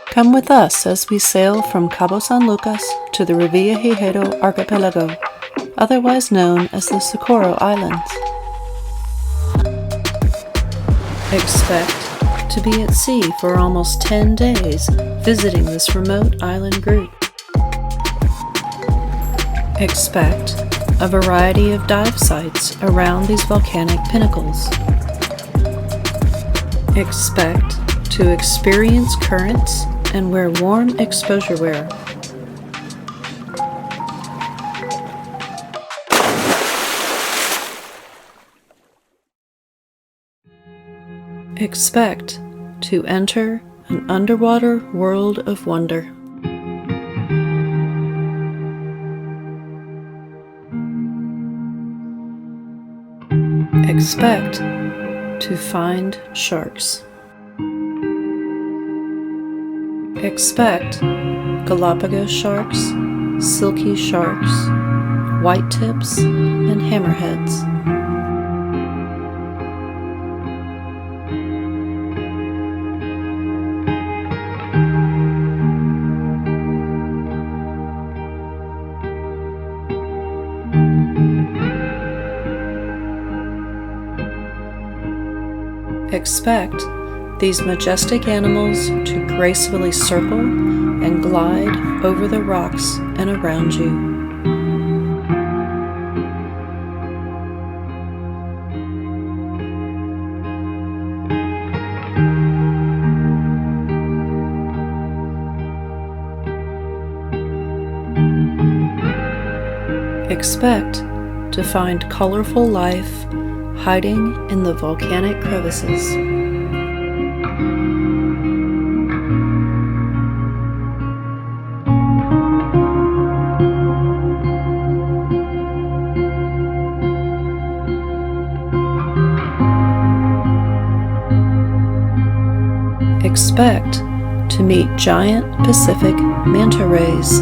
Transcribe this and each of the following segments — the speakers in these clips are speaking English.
Come with us as we sail from Cabo San Lucas to the Revillagigedo archipelago, otherwise known as the Socorro Islands. Expect to be at sea for almost 10 days visiting this remote island group. Expect a variety of dive sites around these volcanic pinnacles. Expect to experience currents and wear warm exposure wear. Expect to enter an underwater world of wonder. Expect to find sharks. Expect Galapagos sharks, silky sharks, white tips, and hammerheads. Expect these majestic animals to gracefully circle and glide over the rocks and around you. Expect to find colorful life hiding in the volcanic crevices. Expect to meet giant Pacific manta rays.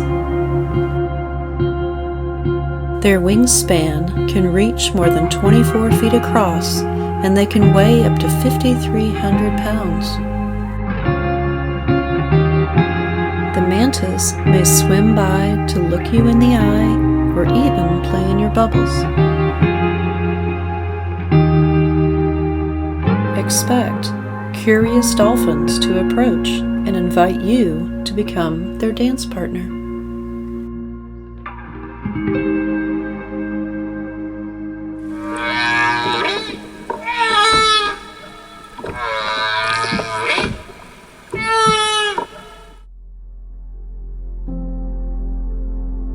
Their wingspan can reach more than 24 feet across, and they can weigh up to 5,300 pounds. The mantas may swim by to look you in the eye or even play in your bubbles. Expect curious dolphins to approach and invite you to become their dance partner.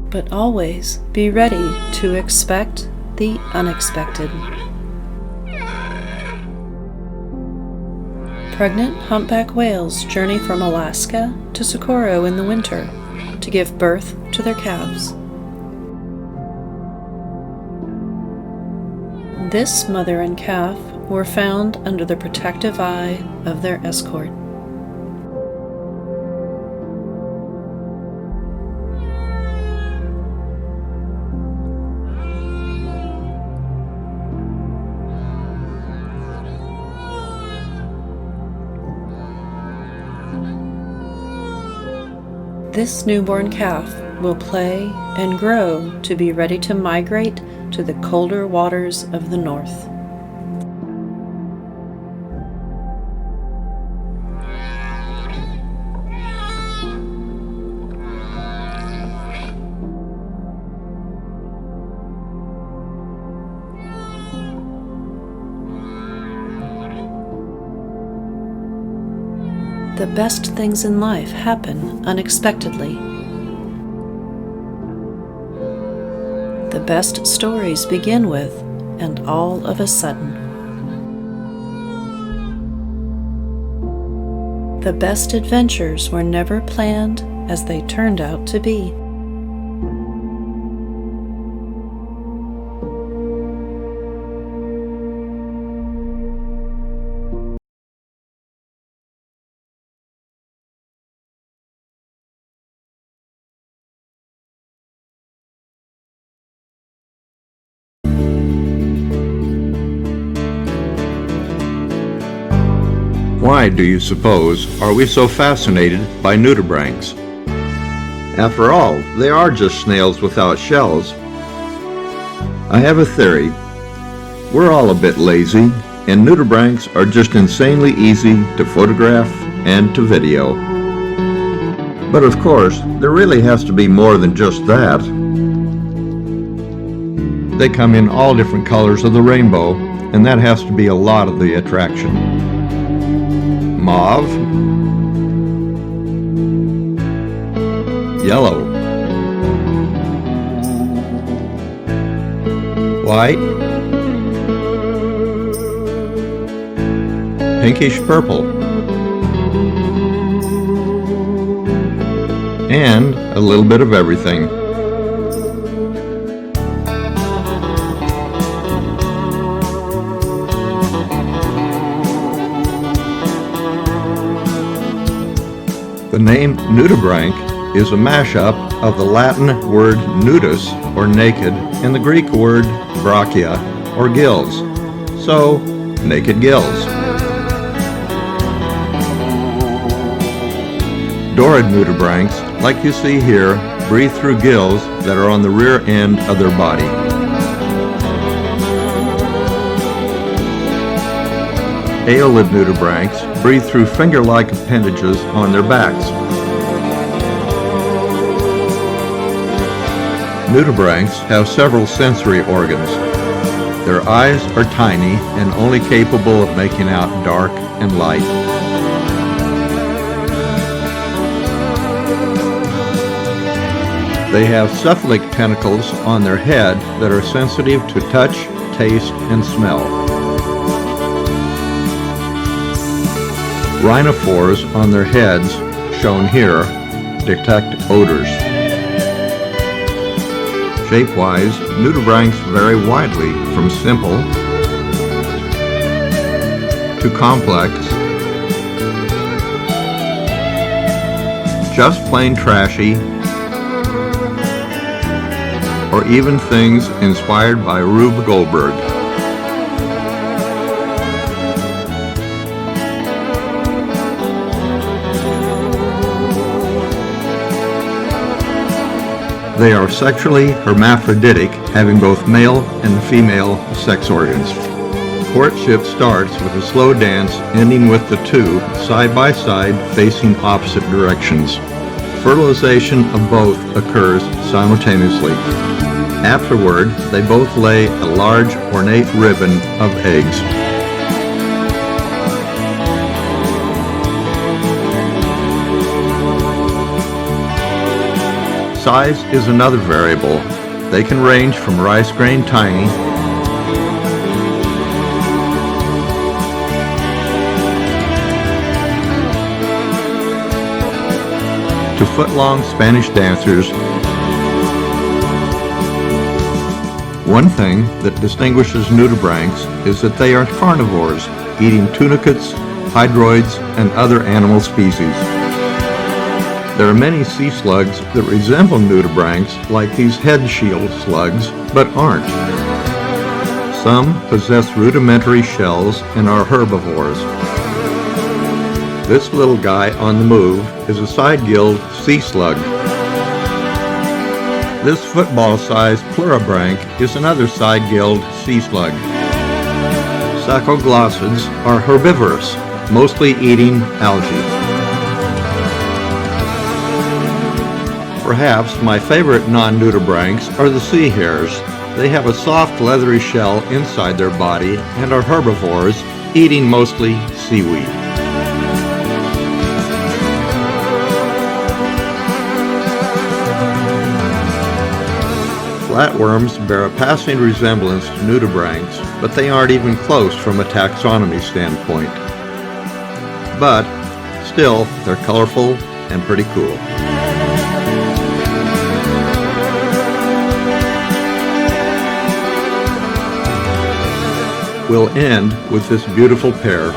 But always be ready to expect the unexpected. Pregnant humpback whales journey from Alaska to Socorro in the winter to give birth to their calves. This mother and calf were found under the protective eye of their escort. This newborn calf will play and grow to be ready to migrate to the colder waters of the north. The best things in life happen unexpectedly. The best stories begin with, and all of a sudden. The best adventures were never planned as they turned out to be. why, do you suppose, are we so fascinated by nudibranchs? After all, they are just snails without shells. I have a theory. We're all a bit lazy, and nudibranchs are just insanely easy to photograph and to video. But of course, there really has to be more than just that. They come in all different colors of the rainbow, and that has to be a lot of the attraction. Mauve, yellow, white, pinkish purple, and a little bit of everything. The name nudibranch is a mashup of the Latin word nudus, or naked, and the Greek word brachia, or gills. So, naked gills. Dorid nudibranchs, like you see here, breathe through gills that are on the rear end of their body. Aeolid nudibranchs breathe through finger-like appendages on their backs. Nudibranchs have several sensory organs. Their eyes are tiny and only capable of making out dark and light. They have cephalic tentacles on their head that are sensitive to touch, taste, and smell. Rhinophores on their heads, shown here, detect odors. Shape-wise, nudibranchs vary widely from simple to complex, just plain trashy, or even things inspired by Rube Goldberg. They are sexually hermaphroditic, having both male and female sex organs. Courtship starts with a slow dance ending with the two side by side facing opposite directions. Fertilization of both occurs simultaneously. Afterward, they both lay a large ornate ribbon of eggs. Size is another variable. They can range from rice grain tiny to foot-long Spanish dancers. One thing that distinguishes nudibranchs is that they are carnivores, eating tunicates, hydroids, and other animal species. There are many sea slugs that resemble nudibranchs, like these head shield slugs, but aren't. Some possess rudimentary shells and are herbivores. This little guy on the move is a side-gilled sea slug. This football-sized pluribranch is another side-gilled sea slug. Sacoglossids are herbivorous, mostly eating algae. Perhaps my favorite non-nudibranchs are the sea hares. They have a soft leathery shell inside their body and are herbivores, eating mostly seaweed. Flatworms bear a passing resemblance to nudibranchs, but they aren't even close from a taxonomy standpoint. But still, they're colorful and pretty cool. We'll end with this beautiful pair.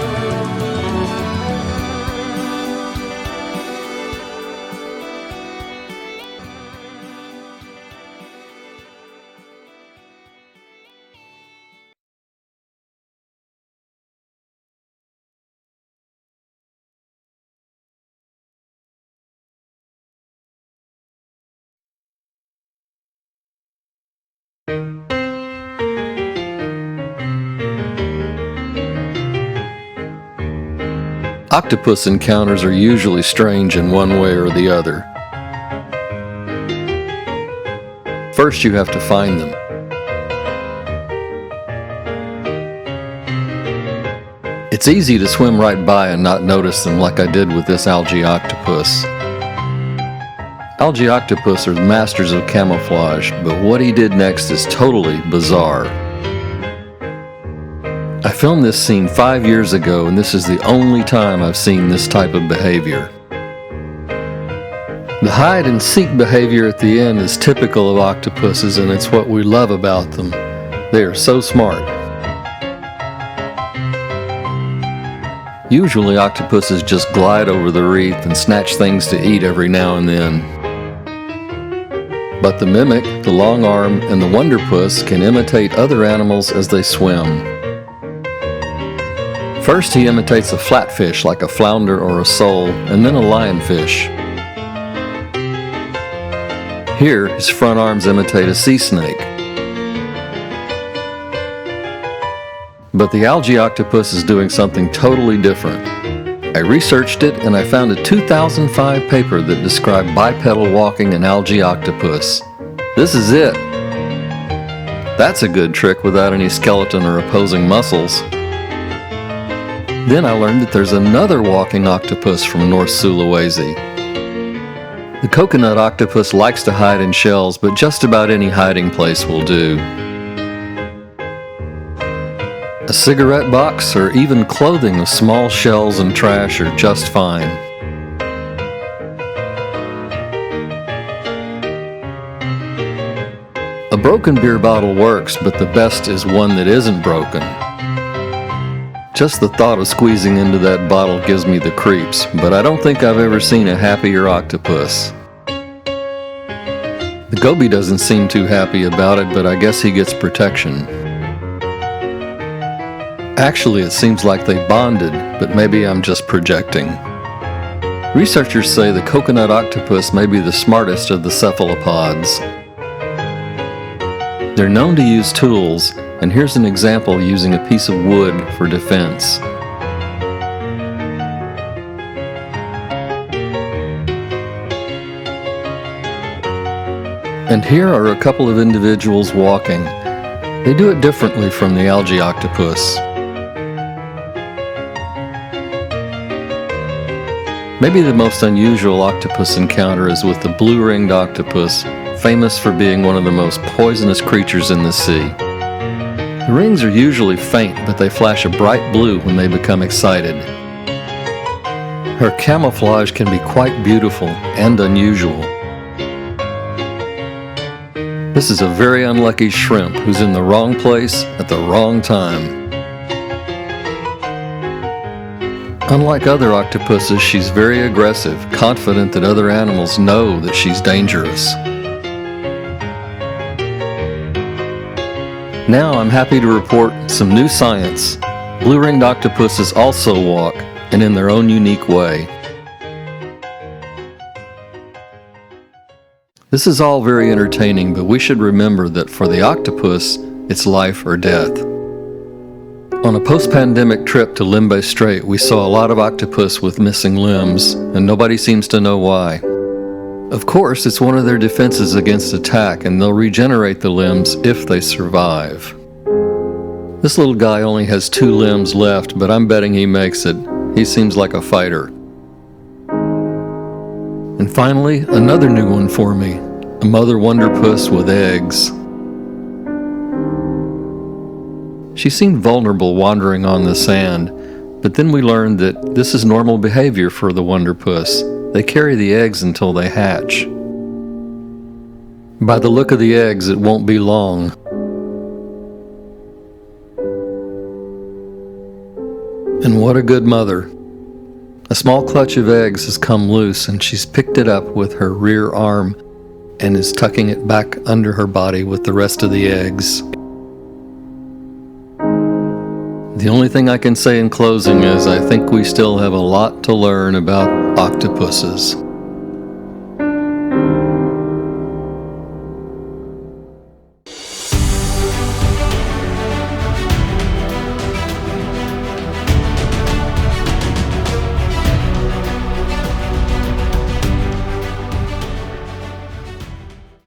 Octopus encounters are usually strange in one way or the other. First, you have to find them. It's easy to swim right by and not notice them like I did with this algae octopus. Algae octopus are the masters of camouflage, but what he did next is totally bizarre. I filmed this scene 5 years ago, and this is the only time I've seen this type of behavior. The hide and seek behavior at the end is typical of octopuses, and it's what we love about them. They are so smart. Usually octopuses just glide over the reef and snatch things to eat every now and then. But the mimic, the long arm, and the wonderpuss can imitate other animals as they swim. First he imitates a flatfish like a flounder or a sole, and then a lionfish. Here, his front arms imitate a sea snake. But the algae octopus is doing something totally different. I researched it and I found a 2005 paper that described bipedal walking in algae octopus. This is it. That's a good trick without any skeleton or opposing muscles. Then I learned that there's another walking octopus from North Sulawesi. The coconut octopus likes to hide in shells, but just about any hiding place will do. A cigarette box or even clothing of small shells and trash are just fine. A broken beer bottle works, but the best is one that isn't broken. Just the thought of squeezing into that bottle gives me the creeps, but I don't think I've ever seen a happier octopus. The goby doesn't seem too happy about it, but I guess he gets protection. Actually, it seems like they bonded, but maybe I'm just projecting. Researchers say the coconut octopus may be the smartest of the cephalopods. They're known to use tools, and here's an example using a piece of wood for defense. And here are a couple of individuals walking. They do it differently from the algae octopus. Maybe the most unusual octopus encounter is with the blue-ringed octopus, famous for being one of the most poisonous creatures in the sea. The rings are usually faint, but they flash a bright blue when they become excited. Her camouflage can be quite beautiful and unusual. This is a very unlucky shrimp who's in the wrong place at the wrong time. Unlike other octopuses, she's very aggressive, confident that other animals know that she's dangerous. Now I'm happy to report some new science. Blue-ringed octopuses also walk, and in their own unique way. This is all very entertaining, but we should remember that for the octopus, it's life or death. On a post-pandemic trip to Limbe Strait, we saw a lot of octopus with missing limbs, and nobody seems to know why. Of course, it's one of their defenses against attack, and they'll regenerate the limbs if they survive. This little guy only has 2 limbs left, but I'm betting he makes it. He seems like a fighter. And finally, another new one for me, a mother wonderpuss with eggs. She seemed vulnerable wandering on the sand, but then we learned that this is normal behavior for the wonderpuss. They carry the eggs until they hatch. By the look of the eggs, it won't be long. And what a good mother. A small clutch of eggs has come loose, and she's picked it up with her rear arm and is tucking it back under her body with the rest of the eggs. The only thing I can say in closing is I think we still have a lot to learn about octopuses.